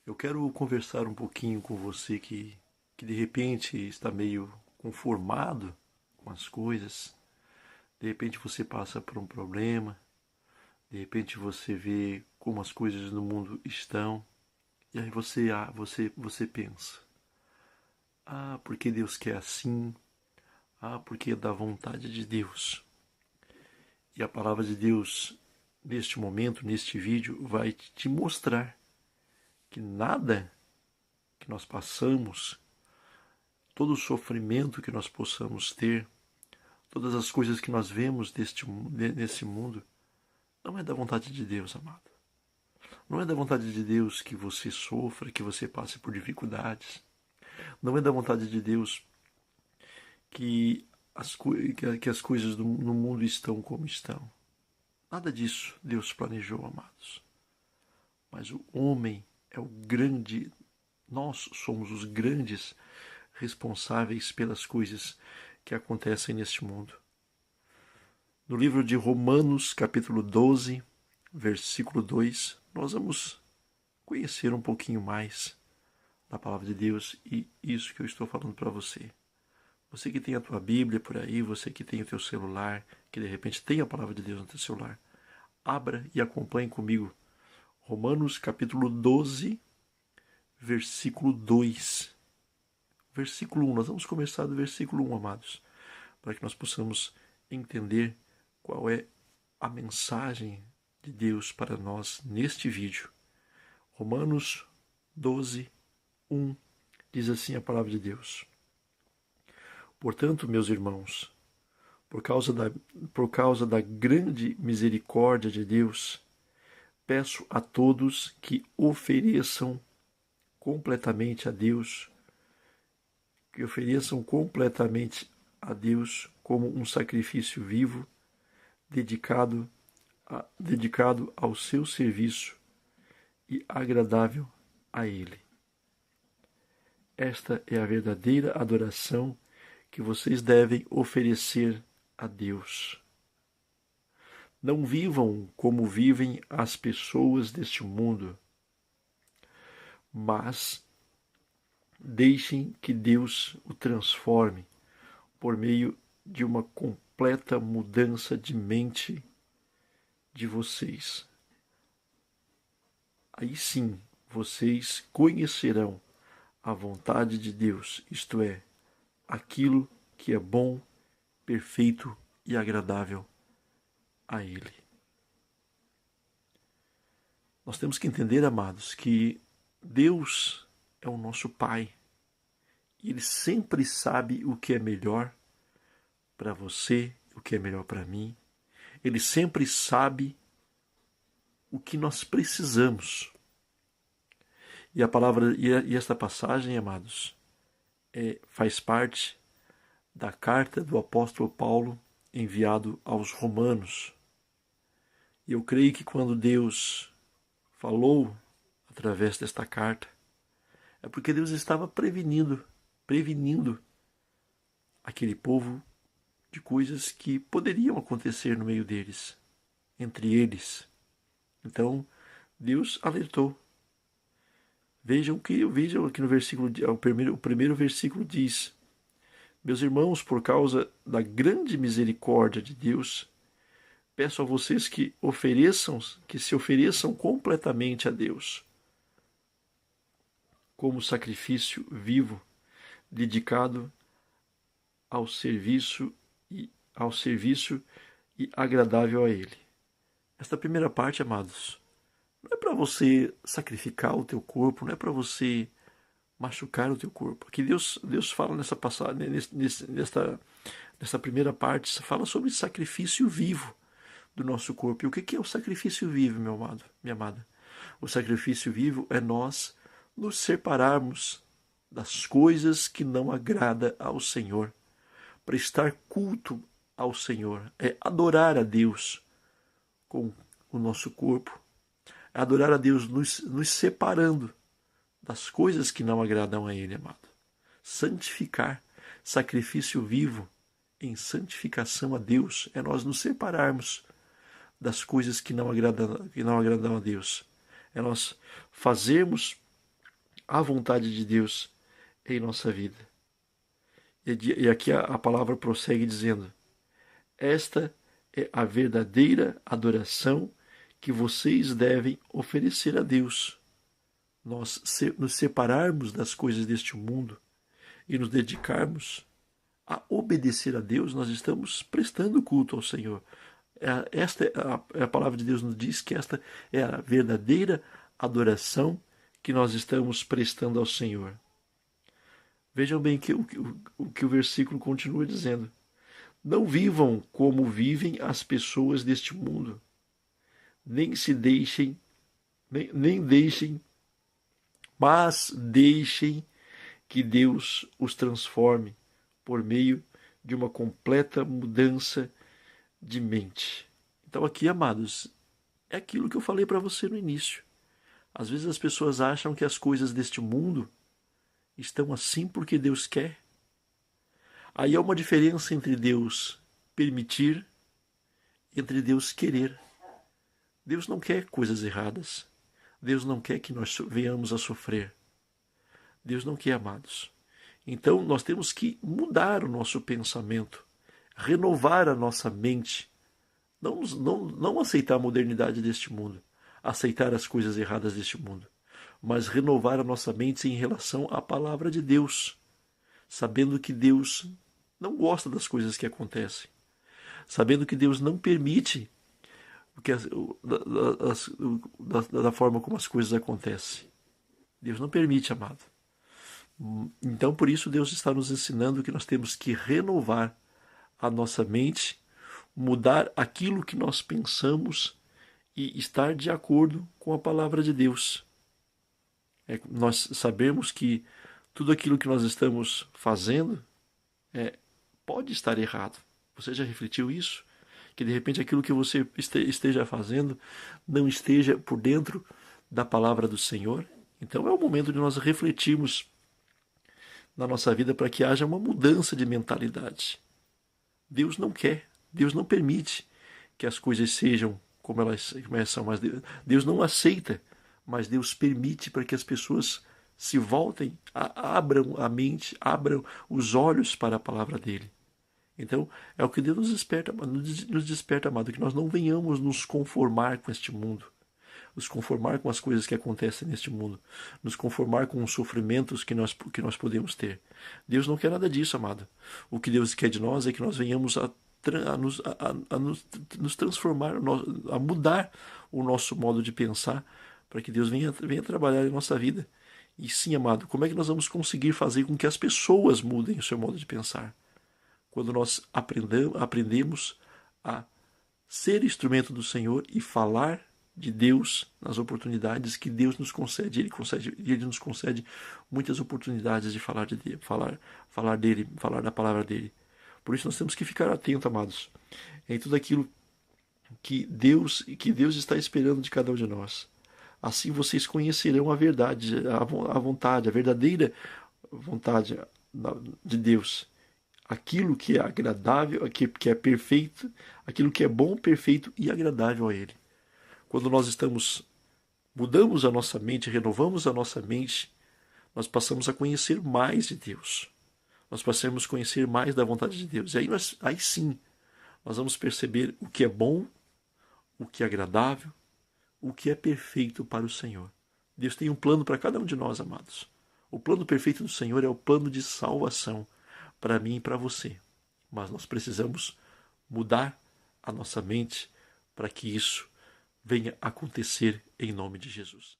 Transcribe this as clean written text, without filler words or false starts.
Eu quero conversar um pouquinho com você que de repente está meio conformado com as coisas. De repente você passa por um problema. De repente você vê como as coisas no mundo estão. E aí você pensa: ah, porque Deus quer assim? Ah, porque é da vontade de Deus. E a palavra de Deus, neste momento, neste vídeo, vai te mostrar que nada que nós passamos, todo o sofrimento que nós possamos ter, todas as coisas que nós vemos nesse mundo, não é da vontade de Deus, amado. Não é da vontade de Deus que você sofra, que você passe por dificuldades. Não é da vontade de Deus que que as coisas no mundo estão como estão. Nada disso Deus planejou, amados. Mas o homem é o grande, nós somos os grandes responsáveis pelas coisas que acontecem neste mundo. No livro de Romanos, capítulo 12, versículo 2, nós vamos conhecer um pouquinho mais da palavra de Deus e isso que eu estou falando para você. Você que tem a tua Bíblia por aí, você que tem o teu celular, que de repente tem a palavra de Deus no teu celular, abra e acompanhe comigo. Romanos capítulo 12, versículo 2. Versículo 1, nós vamos começar do versículo 1, amados, para que nós possamos entender qual é a mensagem de Deus para nós neste vídeo. Romanos 12, 1, diz assim a palavra de Deus: Portanto, meus irmãos, por causa da grande misericórdia de Deus, peço a todos que ofereçam completamente a Deus, como um sacrifício vivo, dedicado ao seu serviço e agradável a Ele. Esta é a verdadeira adoração que vocês devem oferecer a Deus. Não vivam como vivem as pessoas deste mundo, mas deixem que Deus o transforme por meio de uma completa mudança de mente de vocês. Aí sim, vocês conhecerão a vontade de Deus, isto é, aquilo que é bom, perfeito e agradável a Ele. Nós temos que entender, amados, que Deus é o nosso Pai. E Ele sempre sabe o que é melhor para você, o que é melhor para mim. Ele sempre sabe o que nós precisamos. E a palavra e esta passagem, amados, faz parte da carta do apóstolo Paulo enviado aos Romanos. E eu creio que quando Deus falou através desta carta, é porque Deus estava prevenindo aquele povo de coisas que poderiam acontecer no meio deles, entre eles. Então, Deus alertou. Vejam aqui no versículo, o primeiro versículo diz: Meus irmãos, por causa da grande misericórdia de Deus, peço a vocês que se ofereçam completamente a Deus, como sacrifício vivo, dedicado ao serviço e agradável a Ele. Esta primeira parte, amados, não é para você sacrificar o teu corpo, não é para você machucar o teu corpo. Aqui Deus fala nessa passagem, nessa primeira parte, fala sobre sacrifício vivo do nosso corpo. E o que é o sacrifício vivo, meu amado, minha amada? O sacrifício vivo é nós nos separarmos das coisas que não agrada ao Senhor, prestar culto ao Senhor, é adorar a Deus com o nosso corpo, é adorar a Deus nos separando das coisas que não agradam a Ele, amado. Santificar, sacrifício vivo em santificação a Deus, é nós nos separarmos das coisas que não agradam a Deus. É nós fazermos a vontade de Deus em nossa vida. E aqui a palavra prossegue dizendo: esta é a verdadeira adoração que vocês devem oferecer a Deus. Nós nos separarmos das coisas deste mundo e nos dedicarmos a obedecer a Deus, nós estamos prestando culto ao Senhor. Esta é a palavra de Deus nos diz que esta é a verdadeira adoração que nós estamos prestando ao Senhor. Vejam bem o que o versículo continua dizendo. Não vivam como vivem as pessoas deste mundo, nem se deixem, nem deixem, mas deixem que Deus os transforme por meio de uma completa mudança de mente. Então aqui, amados, é aquilo que eu falei para você no início. Às vezes as pessoas acham que as coisas deste mundo estão assim porque Deus quer. Aí há uma diferença entre Deus permitir e entre Deus querer. Deus não quer coisas erradas. Deus não quer que nós venhamos a sofrer. Deus não quer, amados. Então nós temos que mudar o nosso pensamento, renovar a nossa mente, não aceitar a modernidade deste mundo, aceitar as coisas erradas deste mundo, mas renovar a nossa mente em relação à palavra de Deus, sabendo que Deus não gosta das coisas que acontecem, sabendo que Deus não permite da forma como as coisas acontecem. Deus não permite, amado. Então, por isso, Deus está nos ensinando que nós temos que renovar a nossa mente, mudar aquilo que nós pensamos e estar de acordo com a palavra de Deus. Nós sabemos que tudo aquilo que nós estamos fazendo pode estar errado. Você já refletiu isso? Que de repente aquilo que você esteja fazendo não esteja por dentro da palavra do Senhor? Então é o momento de nós refletirmos na nossa vida para que haja uma mudança de mentalidade. Deus não quer, Deus não permite que as coisas sejam como elas são, mas Deus não aceita, mas Deus permite para que as pessoas se voltem, abram a mente, abram os olhos para a palavra dele. Então, é o que Deus nos desperta, amado, que nós não venhamos nos conformar com este mundo, nos conformar com as coisas que acontecem neste mundo, nos conformar com os sofrimentos que nós podemos ter. Deus não quer nada disso, amado. O que Deus quer de nós é que nós venhamos a nos transformar, a mudar o nosso modo de pensar, para que Deus venha trabalhar em nossa vida. E sim, amado, como é que nós vamos conseguir fazer com que as pessoas mudem o seu modo de pensar? Quando nós aprendemos a ser instrumento do Senhor e falar de Deus nas oportunidades que Deus nos concede. Ele nos concede muitas oportunidades de falar dele, falar da palavra dele. Por isso nós temos que ficar atentos, amados, em tudo aquilo que Deus está esperando de cada um de nós. Assim vocês conhecerão a verdade, a vontade, a verdadeira vontade de Deus. Aquilo que é agradável, que é perfeito, aquilo que é bom, perfeito e agradável a Ele. Quando nós mudamos a nossa mente, renovamos a nossa mente, nós passamos a conhecer mais de Deus. Nós passamos a conhecer mais da vontade de Deus. E aí sim, nós vamos perceber o que é bom, o que é agradável, o que é perfeito para o Senhor. Deus tem um plano para cada um de nós, amados. O plano perfeito do Senhor é o plano de salvação para mim e para você. Mas nós precisamos mudar a nossa mente para que isso venha acontecer em nome de Jesus.